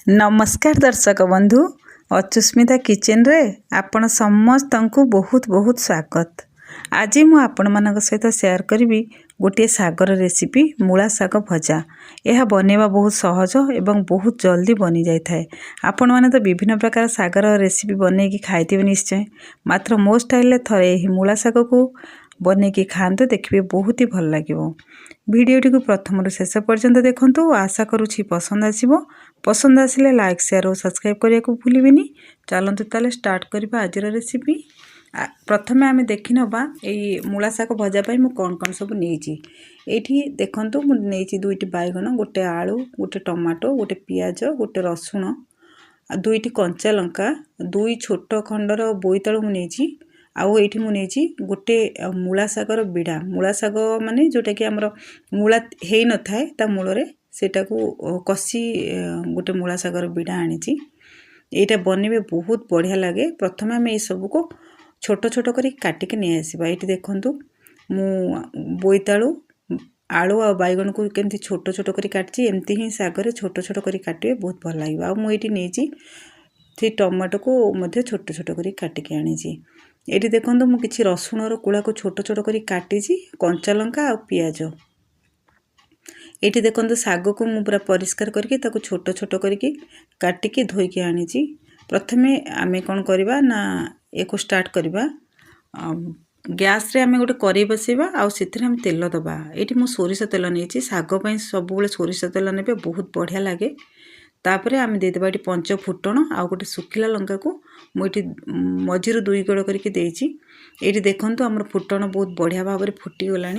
नमस्कार दर्शक बंधु अचुस्मिता किचन रे आपण समस्त को बहुत बहुत स्वागत। आज मु आपण मान सहित शेयर करी गोटे सागर रेसिपी मूला साग भजा। यह बनवा बहुत सहज एवं बहुत जल्दी बनी जाए थाए। आपण मैंने तो विभिन्न प्रकार सागर रेसिपी बनई कि खाई निश्चय, मात्र मो स्टाइल थे मूला साग को बनई कि खाते देखिए बहुत ही भल लगे। भिडटी को प्रथम शेष पर्यंत देखूँ। आशा करुँची पसंद आसो। पसंद आसिले लाइक शेयर और सब्सक्राइब करने को भूलि। चलते ताले स्टार्ट करवा आज रेसिपी। प्रथमे आम देखी नवा ये मूला साग भजापी मुझे कौन कौन सब नहीं देखूँ। मुझे दुईटी बैगन, गोटे आलू, गोटे टमाटो, गोटे पियाज, गोटे रसुण, दुईटी कंचा लंका, दुई छोट खंडर बोईतालू मुझे आउ ये मुझे गोटे मूला सागर बिड़ा। मूला साग माने जोटा कि आमर मूला है न थाए ता मूल सेटा को कषी गोटे मूला सागर बिड़ा आनी। यहाँ बनवे बहुत बढ़िया लगे। प्रथम आम ये सब को छोट छोट कर काटिक नहीं आसवा। ये देखूँ मु बोईतालू, आलू आ बैगन को केमती छोट छोट कर काटी एमती ही सागर छोट छोट कर काटे बहुत भल लगे। आ मुझे नहीं टमाटो को मध्य छोट छोट कर काटिक आनी। ये देखो मुझे किसी रसुण कूड़ा को छोट छोट कर काटी, कंचा लंका आ पियाज। ये देखो साग को मुझे पूरा परिष्कार करके छोट छोट करके काटिकी धोईकी आनी। प्रथमे आमे कौन करवा ना एक स्टार्ट करवा। गैस रे आमे गोटे कड़ाई बसैबा आउ सेथिरे हम तेल दबा। ये मुझे सोरिष तेल नहीं साग पई सब बेले सोरिष तेल ने बहुत बढ़िया लगे। तापर आम देदेबा ये पंच फुटण आ गोटे सुखिला लंका को मुझे मझीर दुई गड़ करके देइछि। ये देखूँ आम फुटण बहुत बढ़िया भाव में फुटीगला।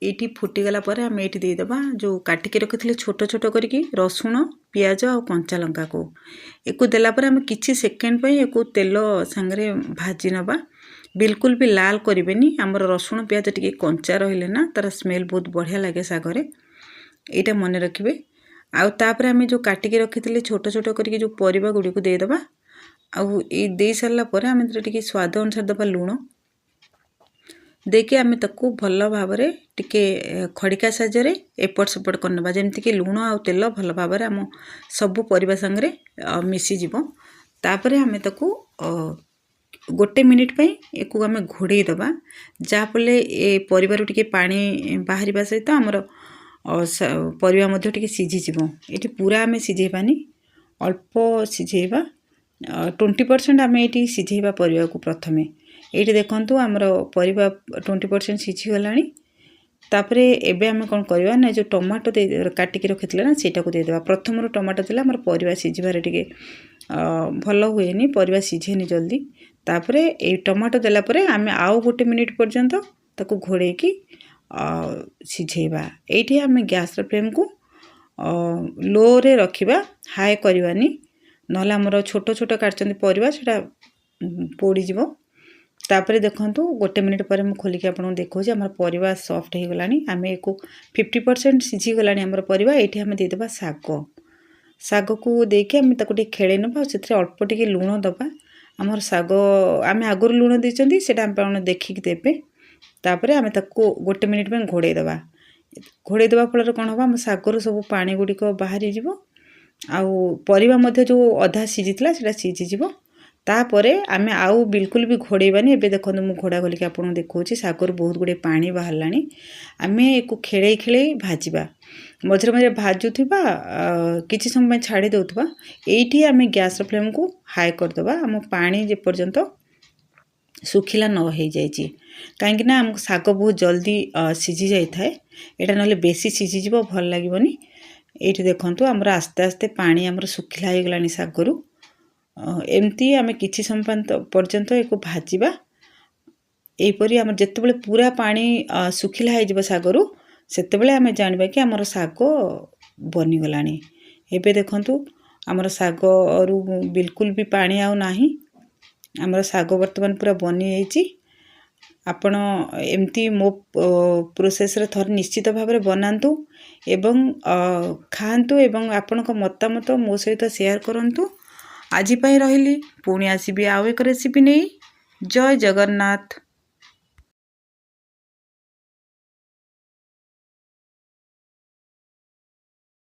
ये फुटीगला आम ये देदेबा जो काटिकी रखी छोट छोट करके रसुण, पियाज आ कंचा लंका को एक देलापर आम किछि सेकेंड एक तेल सांगरे भाजी नबा। बिल्कुल भी लाल करें। आमर रसुण पियाज टी कंचा रहिले ना तार स्मेल बहुत बढ़िया लगे सागरे। यहाँ मन रखिए। आउ तापर आम जो काटिकी रखी छोट छोट करके जो परिबा गुड़ी को देदेबा। आउ ये दे सारा पर आम टे स्वाद अनुसार दबा लुण देके आम ताकू भल भाव टिके खड़िका साजरे एपट सेपट करना जमीक लुण आ तेल भल भाव आम सबू परिबा संगे मिसीज। तापर आम ताकू गोटे मिनिट पई एको आम घोड़े दबा जहाँफले ए परिबार टिके पानी बाहर सहित आमर परिबा मध्य टिके सिझीज। ये पूरा आम सिझेबानी, अल्प सिझेबा। 20% आम ये सिझेबा परिबा को प्रथमे। ये देखूँ आमर परिबा 20% सिझीगला। तापरे एबे आम कौन करवा ना जो टमाटो काटिकी रखी ना सेटा को देदेबा। प्रथम टमाटो देला आमर परिबा सिझीबार टिके भल हुएनी, परिबा सिझेनी जल्दी। तापरे ए टमाटो देला परे आम आउ गोटे मिनिट पर्यंत ताकू घोड़े की सिझेबा। ये आम गैस फ्लेम को लो रे रखिबा, हाई करवानी नहले आमर छोट छोट काटचंदी परिबा सेटा पोड़ी जीवो। तापरे देखंतु गोटे मिनिट पर मैं खोलिक आपन देखो आमर परिबा सॉफ्ट हो गलानी। आम एक 50% सिझी गलानी आमर परिबा। ये आम देदेबा साग। साग को देके आम ताको खेले नबा। से अल्प टिके लुण दबा। आमर साग आम आगुरी लुण देइचंदी सेटा आम देखिक देबे। तापरे आम ताको गोटे मिनिट में घोड़े दबा। घोड़े देवा फल कौन हम आम सागर सब पानी गुड़िक बाहरी जीव। आउ परिबा मध्य जो अधा सिझीला सेटा सिझीज। तापरे आम आउ बिल्कुल भी घोड़ेबानी। एबे देखो मु घोड़ा खोलिक आपन देखौछि सागर बहुत गुड़े पानी बाहरलानी। आम एक खेले खेले भाजवा, मझे मझे भाजुवा, किसी समय छाड़ी दउथबा। एठी आम गैस फ्लेम को हाई करदबा। आम पानी जे पर्यंत सुखिला न हो जाइए कहीं आम साग बहुत जल्दी सिझी जाए। यहाँ ना बेसी सिझीज भल लगे। ये देखूँ आमर आस्ते आस्ते पानी आमर सुखिला हो गलानी सागरू। एमती आम किसी समय पर्यंत एक भाजवा। यहीपरी आम जिते पूरा पानी सुखिला हो सागरू सेतेबेले आम जानिबा कि आमर साग बनीगला। एबे देखंतु आमर साग रु बिल्कुल भी पानी आउ नाही। आमर साग वर्तमान पूरा बनी जाइए। आपण एमती मो प्रोसेस रे थर निश्चित भाव में बनातु एवं खातु एवं आपण मतामत मो सहित शेयर करंतु। आज पाई रहिली पुणी आसीबी आउ एक रेसिपी नहीं। जय जगन्नाथ।